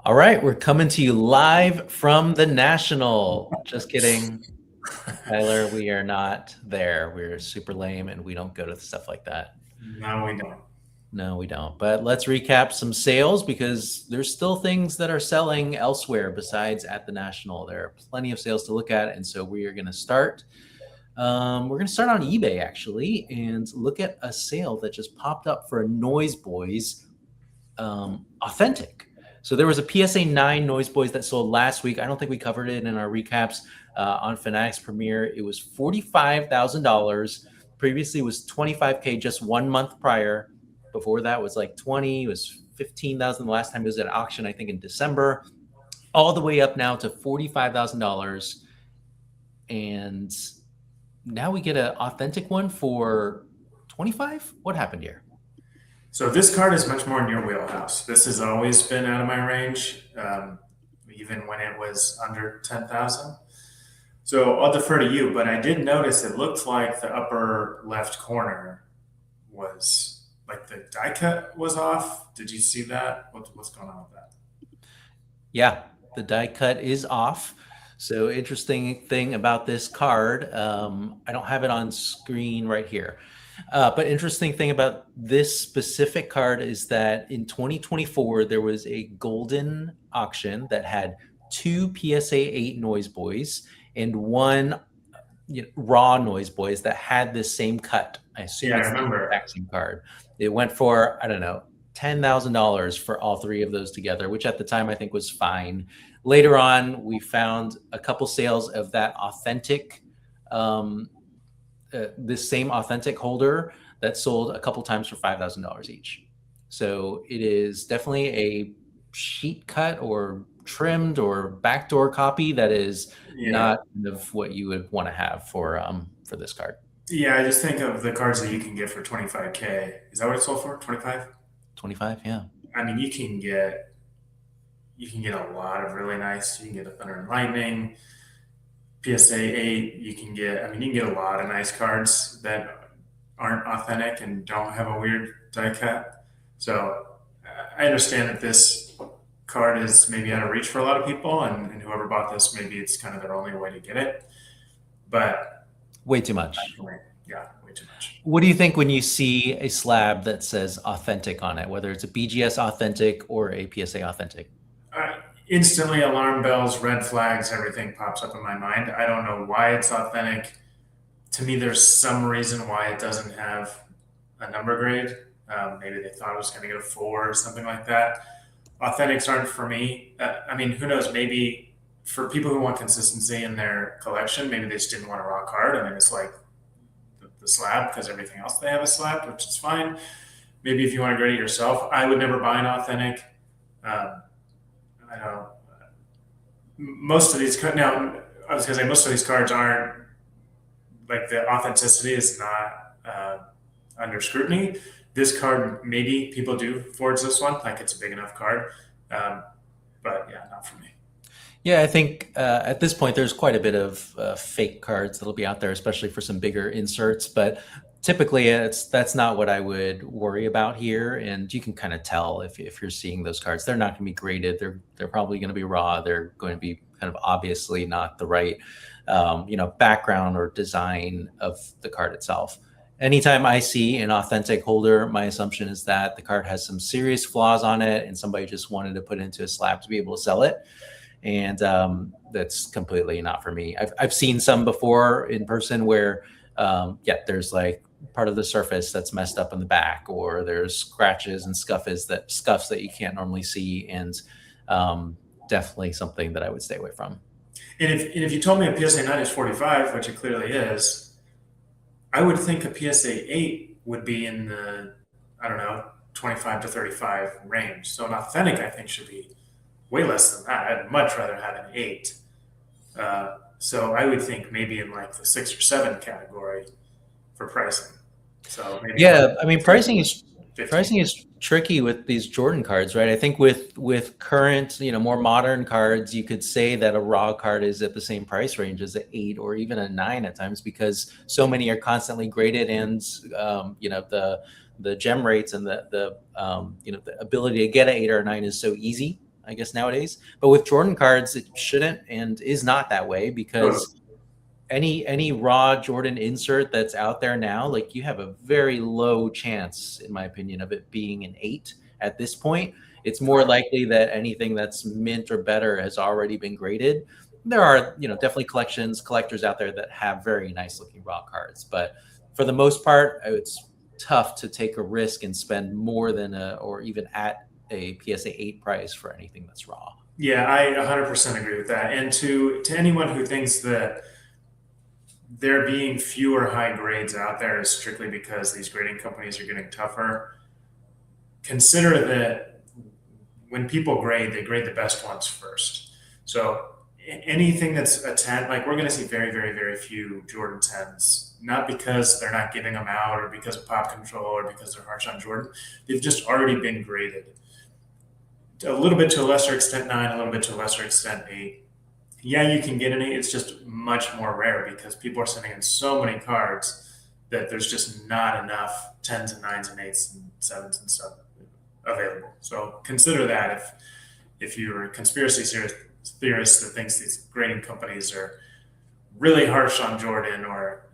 All right, we're coming to you live from the National. Just kidding, Tyler. We are not there. We're super lame and we don't go to stuff like that. No, we don't. No, we don't. But let's recap some sales because there's still things that are selling elsewhere besides at the National. There are plenty of sales to look at. And so we are going to start. We're going to start on eBay actually and look at a sale that just popped up for a Noise Boys Authentic. So there was a PSA 9 Noise Boys that sold last week. I don't think we covered it in our recaps on Fanatics Premier. It was $45,000. Previously, it was 25K just 1 month prior. Before that was like 20. It was 15,000 the last time it was at auction, I think in December. All the way up now to $45,000. And now we get an authentic one for 25. What happened here? So this card is much more in your wheelhouse. This has always been out of my range, even when it was under 10,000. So I'll defer to you, but I did notice it looked like the upper left corner was like the die cut was off. Did you see that? What's going on with that? Yeah, the die cut is off. So interesting thing about this card, I don't have it on screen right here. But interesting thing about this specific card is that in 2024, there was a golden auction that had two PSA 8 Noise Boys and one raw Noise Boys that had this same cut. I assume Yeah, I it's the remember. exact same card. It went for, I don't know, $10,000 for all three of those together, which at the time I think was fine. Later on, we found a couple sales of that authentic, this same authentic holder that sold a couple times for $5,000 each. So it is definitely a sheet cut or trimmed or backdoor copy that is Yeah. not kind of what you would want to have for this card. Yeah, I just think of the cards that you can get for 25K. Is that what it sold for? 25? 25, yeah. I mean, you can get a lot of really nice. You can get a Thunder and Lightning, PSA 8. You can get a lot of nice cards that aren't authentic and don't have a weird die cut. So I understand that this card is maybe out of reach for a lot of people, and whoever bought this, maybe it's kind of their only way to get it. But Way too much. anyway, yeah, way too much. What do you think when you see a slab that says authentic on it, whether it's a BGS authentic or a PSA authentic? Instantly, alarm bells, red flags, everything pops up in my mind. I don't know why it's authentic. To me, there's some reason why it doesn't have a number grade. Maybe they thought it was going to get a 4 or something like that. Authentics aren't for me. I mean, who knows? Maybe for people who want consistency in their collection, maybe they just didn't want a raw card and they just like the slab because everything else they have is slabbed, which is fine. Maybe if you want to grade it yourself, I would never buy an authentic. Um, I know most of these now. I was going to say most of these cards aren't like the authenticity is not under scrutiny. This card, maybe people do forge this one, like it's a big enough card, um, but yeah, not for me. Yeah, I think at this point there's quite a bit of fake cards that'll be out there, especially for some bigger inserts. But typically, that's not what I would worry about here. And you can kind of tell if you're seeing those cards, they're not going to be graded. They're probably going to be raw. They're going to be kind of obviously not the right background or design of the card itself. Anytime I see an authentic holder, my assumption is that the card has some serious flaws on it, and somebody just wanted to put it into a slab to be able to sell it, and that's completely not for me. I've seen some before in person where there's like part of the surface that's messed up in the back, or there's scratches and scuffs that you can't normally see, and definitely something that I would stay away from. And if you told me a PSA 9 is 45, which it clearly is, I would think a PSA 8 would be in the, I don't know, 25 to 35 range. So an authentic, I think, should be way less than that. I'd much rather have an 8. So I would think maybe in like the 6 or 7 category for pricing. So maybe Yeah, I mean 14, pricing 15. is tricky with these Jordan cards, right? I think with current, more modern cards, you could say that a raw card is at the same price range as an 8 or even a 9 at times because so many are constantly graded, and the gem rates and the ability to get an 8 or a 9 is so easy. I guess, nowadays. But with Jordan cards, it shouldn't and is not that way, because any raw Jordan insert that's out there now, like, you have a very low chance, in my opinion, of it being an 8 at this point. It's more likely that anything that's mint or better has already been graded. There are, definitely collectors out there that have very nice looking raw cards, but for the most part, it's tough to take a risk and spend more than or even at a PSA 8 price for anything that's raw. Yeah, I 100% agree with that. And to anyone who thinks that there being fewer high grades out there is strictly because these grading companies are getting tougher, consider that when people grade, they grade the best ones first. So anything that's a 10, like, we're going to see very, very, very few Jordan 10s, not because they're not giving them out or because of pop control or because they're harsh on Jordan. They've just already been graded. A little bit to a lesser extent 9, a little bit to a lesser extent 8. Yeah, you can get an 8. It's just much more rare because people are sending in so many cards that there's just not enough 10s and 9s and 8s and 7s and stuff available. So consider that if you're a conspiracy theorist that thinks these grading companies are really harsh on Jordan or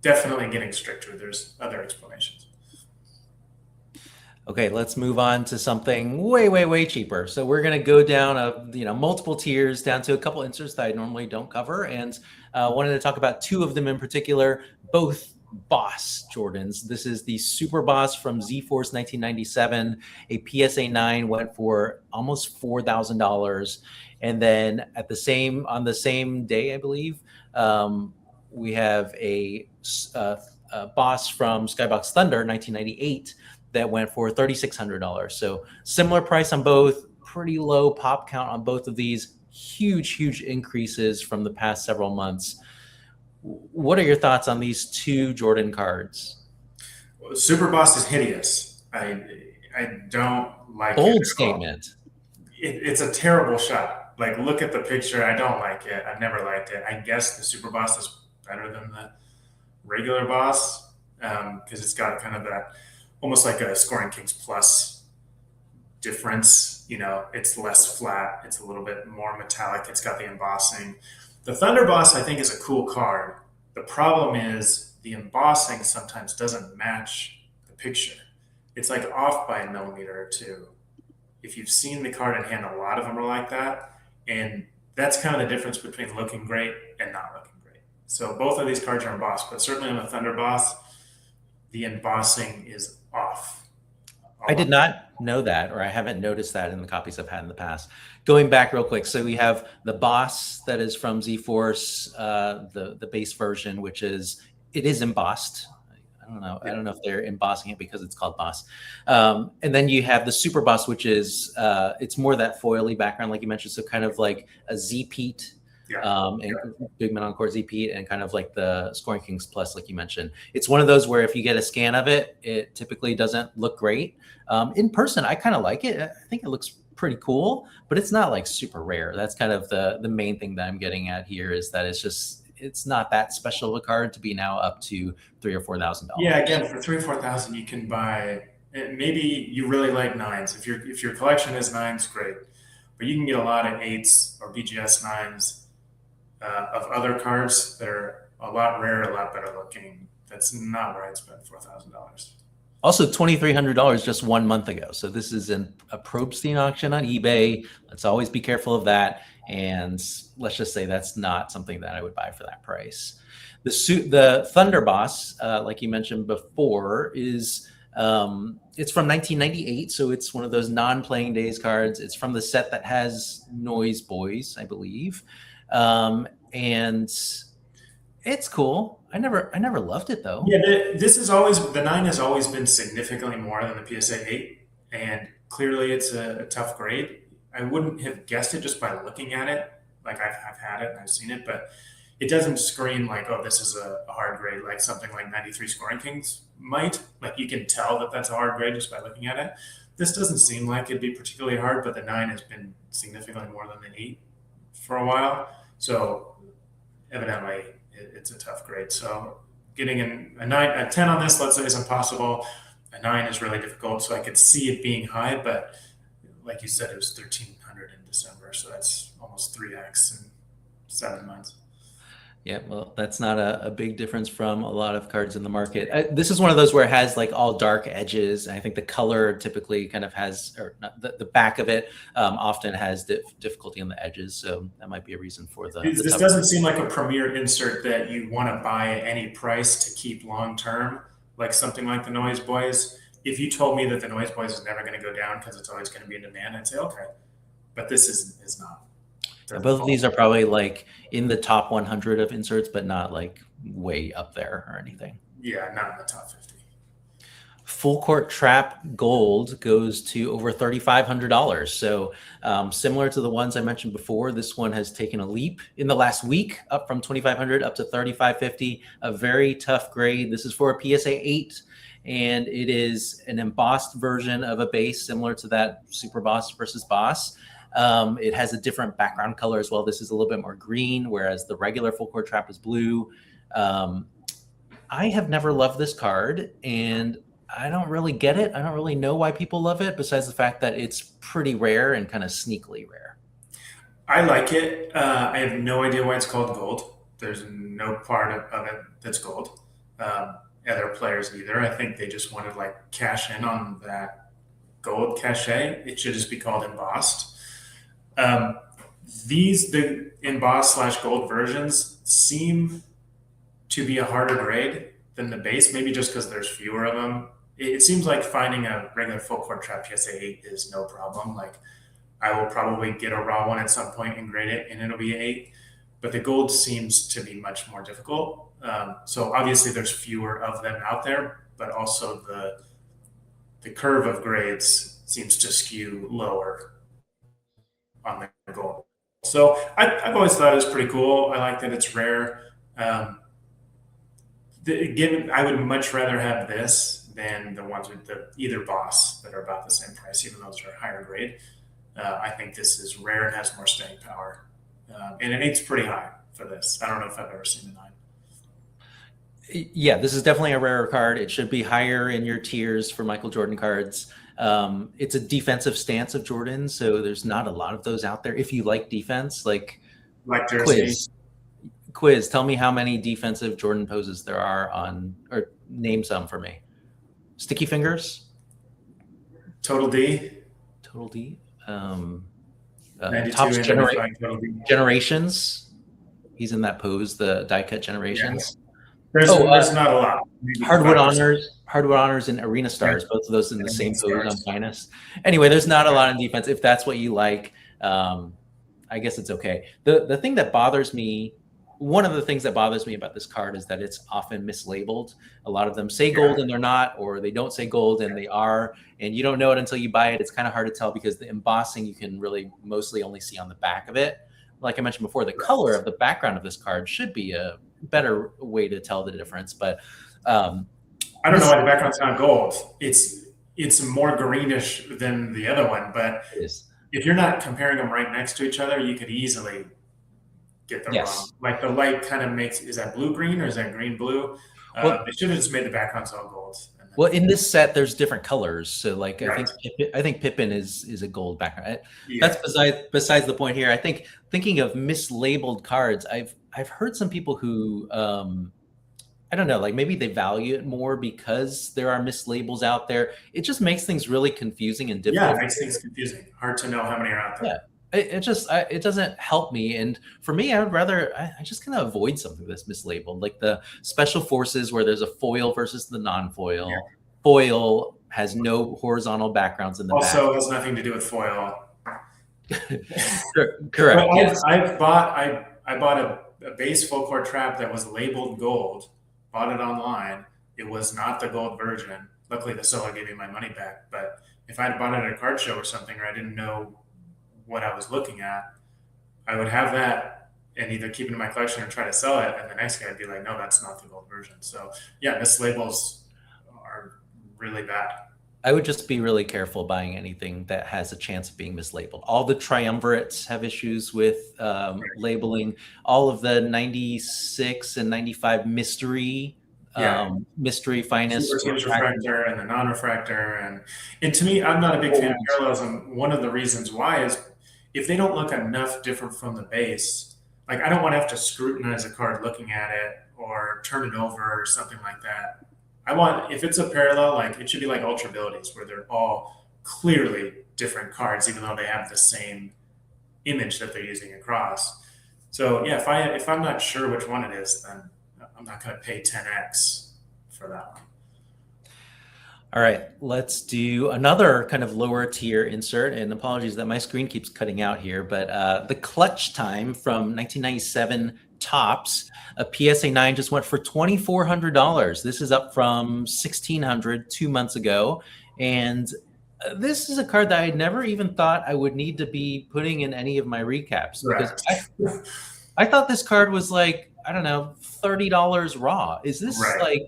definitely getting stricter, there's other explanations. Okay, let's move on to something way, way, way cheaper. So we're going to go down multiple tiers down to a couple inserts that I normally don't cover, and wanted to talk about two of them in particular, both Boss Jordans. This is the Super Boss from Z-Force 1997. A PSA 9 went for almost $4,000, and then on the same day, I believe, we have a Boss from Skybox Thunder 1998 that went for $3,600. So similar price on both, pretty low pop count on both of these, huge increases from the past several months. What are your thoughts on these two Jordan cards? Super Boss is hideous. I don't like Bold it. statement. It's a terrible shot. Like, look at the picture. I don't like it. I've never liked it. I guess the Super Boss is better than the regular Boss because it's got kind of that, almost like a Scoring Kings Plus difference. It's less flat. It's a little bit more metallic. It's got the embossing. The Thunder Boss, I think, is a cool card. The problem is the embossing sometimes doesn't match the picture. It's like off by a millimeter or two. If you've seen the card in hand, a lot of them are like that. And that's kind of the difference between looking great and not looking great. So both of these cards are embossed, but certainly on the Thunder Boss, the embossing is off. I did not know that, or I haven't noticed that in the copies I've had in the past. Going back real quick, so we have the Boss that is from Z-Force, the base version, which is embossed. I don't know if they're embossing it because it's called Boss. And then you have the Super Boss, which is it's more that foily background, like you mentioned, so kind of like a Z-Pete. And Bigman Encore Z-Pete, and kind of like the Scoring Kings Plus, like you mentioned. It's one of those where if you get a scan of it, it typically doesn't look great. In person, I kind of like it. I think it looks pretty cool, but it's not like super rare. That's kind of the main thing that I'm getting at here, is that it's not that special of a card to be now up to $3,000 or $4,000. Yeah, again, for $3,000 or $4,000, you can buy. Maybe you really like 9s. If your collection is 9s, great, but you can get a lot of 8s or BGS 9s. Of other cards that are a lot rarer, a lot better looking. That's not where I'd spend $4,000. Also, $2,300 just 1 month ago. So this is a Probstein auction on eBay. Let's always be careful of that. And let's just say that's not something that I would buy for that price. The Thunder Boss, like you mentioned before, is it's from 1998. So it's one of those non-playing days cards. It's from the set that has Noise Boys, I believe. And it's cool. I never loved it though. Yeah, the 9 has always been significantly more than the PSA 8, and clearly it's a tough grade. I wouldn't have guessed it just by looking at it. Like, I've had it and I've seen it, but it doesn't scream like, oh, this is a hard grade, like something like 93 Scoring Kings might. Like, you can tell that that's a hard grade just by looking at it. This doesn't seem like it'd be particularly hard, but the 9 has been significantly more than the 8 for a while. So evidently it's a tough grade. So getting a 10 on this, let's say, is impossible. A 9 is really difficult. So I could see it being high, but like you said, it was 1,300 in December, so that's almost 3x in 7 months. Yeah, well, that's not a big difference from a lot of cards in the market. This is one of those where it has like all dark edges. And I think the color typically kind of has, or not, the back of it often has difficulty on the edges. So that might be a reason for the This tough. doesn't seem like a premier insert that you want to buy at any price to keep long term, like something like the Noise Boys. If you told me that the Noise Boys is never going to go down because it's always going to be in demand, I'd say okay. But this is not. Both of these are probably like in the top 100 of inserts, but not like way up there or anything. Yeah, not in the top 50. Full Court Trap Gold goes to over $3,500. So similar to the ones I mentioned before, this one has taken a leap in the last week, up from 2,500 up to 3,550. A very tough grade. This is for a PSA 8, and it is an embossed version of a base similar to that Super Boss versus Boss. It has a different background color as well. This is a little bit more green, whereas the regular Full Court Trap is blue. I have never loved this card, and I don't really get it. I don't really know why people love it, besides the fact that it's pretty rare and kind of sneakily rare. I like it. I have no idea why it's called gold. There's no part of it that's gold. Other players either. I think they just wanted like cash in on that gold cachet. It should just be called embossed. The embossed / gold versions seem to be a harder grade than the base, maybe just because there's fewer of them. It seems like finding a regular Full Court Trap PSA 8 is no problem. Like I will probably get a raw one at some point and grade it, and it'll be 8. But the gold seems to be much more difficult. So obviously there's fewer of them out there, but also the curve of grades seems to skew lower on the gold. So I've always thought it was pretty cool. I like that it's rare. I would much rather have this than the ones with the either Boss that are about the same price, even though those are higher grade. I think this is rare and has more staying power. And it eight's pretty high for this. I don't know if I've ever seen a 9. Yeah, this is definitely a rarer card. It should be higher in your tiers for Michael Jordan cards. It's a defensive stance of Jordan, so there's not a lot of those out there. If you like defense, like quiz, tell me how many defensive Jordan poses there are on, or name some for me. Sticky Fingers, Total D, Topps Generations. He's in that pose, the die cut Generations. Yeah. There's not a lot. Hardwood Honors and Arena Stars, both of those in the same pose on Finest. Anyway, there's not a lot in defense. If that's what you like, I guess it's okay. The thing that bothers me, one of the things that bothers me about this card is that it's often mislabeled. A lot of them say gold and they're not, or they don't say gold and they are, and you don't know it until you buy it. It's kind of hard to tell because the embossing you can really mostly only see on the back of it. Like I mentioned before, the color of the background of this card should be a better way to tell the difference. But I don't know why the background's not gold. It's more greenish than the other one, but if you're not comparing them right next to each other, you could easily get them wrong. Like the light kind of makes, is that blue green or is that green blue? They should have just made the backgrounds all gold. Well, in this set, there's different colors. So, like, I think Pippin is a gold background. That's besides the point here. I think thinking of mislabeled cards, I've heard some people who I don't know, like maybe they value it more because there are mislabels out there. It just makes things really confusing and difficult. Yeah, it makes things confusing. Hard to know how many are out there. Yeah. It doesn't help me. And for me, I would rather, I just kind of avoid something that's mislabeled, like the Special Forces where there's a foil versus the non-foil. Yeah. Foil has no horizontal backgrounds in the back. Also has nothing to do with foil. Correct. Yes. I bought a base Full Court Trap that was labeled gold, bought it online. It was not the gold version. Luckily, the seller gave me my money back. But if I had bought it at a card show or something, or I didn't know what I was looking at, I would have that and either keep it in my collection or try to sell it. And the next guy would be like, no, that's not the gold version. So yeah, mislabels are really bad. I would just be really careful buying anything that has a chance of being mislabeled. All the triumvirates have issues with labeling. All of the 96 and 95 mystery Yeah. mystery Super finest Teams refractor. refractor and the non-refractor, and to me, I'm not a big fan of Gold. parallelism. One of the reasons why is if they don't look enough different from the base, like I don't want to have to scrutinize a card looking at it or turn it over or something like that. I want if it's a parallel, like it should be like Ultra Abilities, where they're all clearly different cards, even though they have the same image that they're using across. So yeah, if I'm not sure which one it is, then I'm not going to pay 10x for that one. All right, let's do another kind of lower tier insert. And apologies that my screen keeps cutting out here, but the Clutch Time from 1997 Topps, a PSA 9 just went for $2,400. This is up from $1,600 2 months ago. And this is a card that I never even thought I would need to be putting in any of my recaps because Correct. I thought this card was like, I don't know, $30 raw. Is this Right.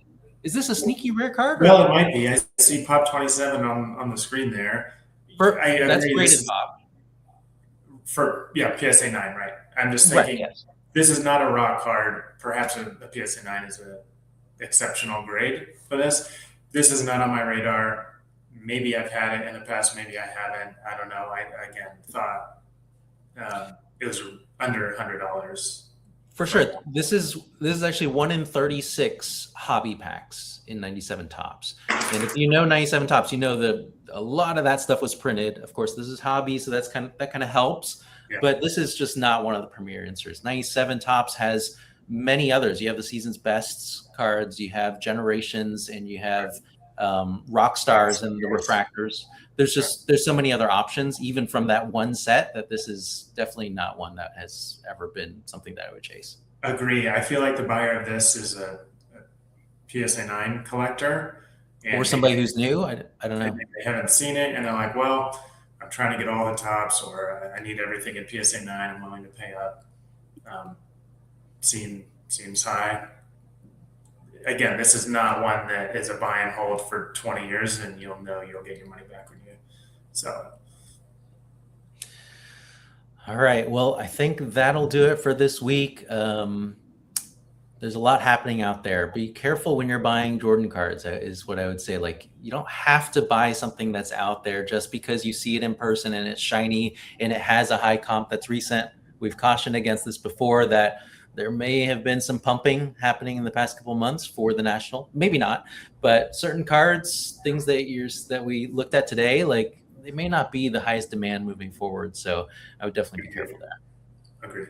is this a sneaky rare card? Well, it might be. I see Pop 27 on the screen there. I That's agree. graded Bob. For yeah, PSA 9, right? I'm just Right, thinking yes. this is not a raw card. Perhaps a PSA 9 is a exceptional grade for this. This is not on my radar. Maybe I've had it in the past. Maybe I haven't. I don't know. I again thought it was under $100. For sure. This is actually 1 in 36 hobby packs in 97 Topps. And if you know 97 Topps, you know that a lot of that stuff was printed. Of course, this is hobby, so that kind of helps. Yeah. But this is just not one of the premier inserts. 97 Topps has many others. You have the season's best cards, you have Generations, and you have Rock Stars and the refractors. There's so many other options even from that one set that this is definitely not one that has ever been something that I would chase. Agree. I feel like the buyer of this is a PSA 9 collector. Or somebody who's new. I don't know. They haven't seen it and they're like, well, I'm trying to get all the tops or I need everything in PSA 9. I'm willing to pay up. Seems high. Again, this is not one that is a buy and hold for 20 years and you'll know you'll get your money back when you sell it. All right. Well, I think that'll do it for this week. There's a lot happening out there. Be careful when you're buying Jordan cards, is what I would say. Like, you don't have to buy something that's out there just because you see it in person and it's shiny and it has a high comp that's recent. We've cautioned against this before that there may have been some pumping happening in the past couple of months for the National. Maybe not, but certain cards, things that we looked at today, like they may not be the highest demand moving forward. So I would definitely be careful there. Agreed.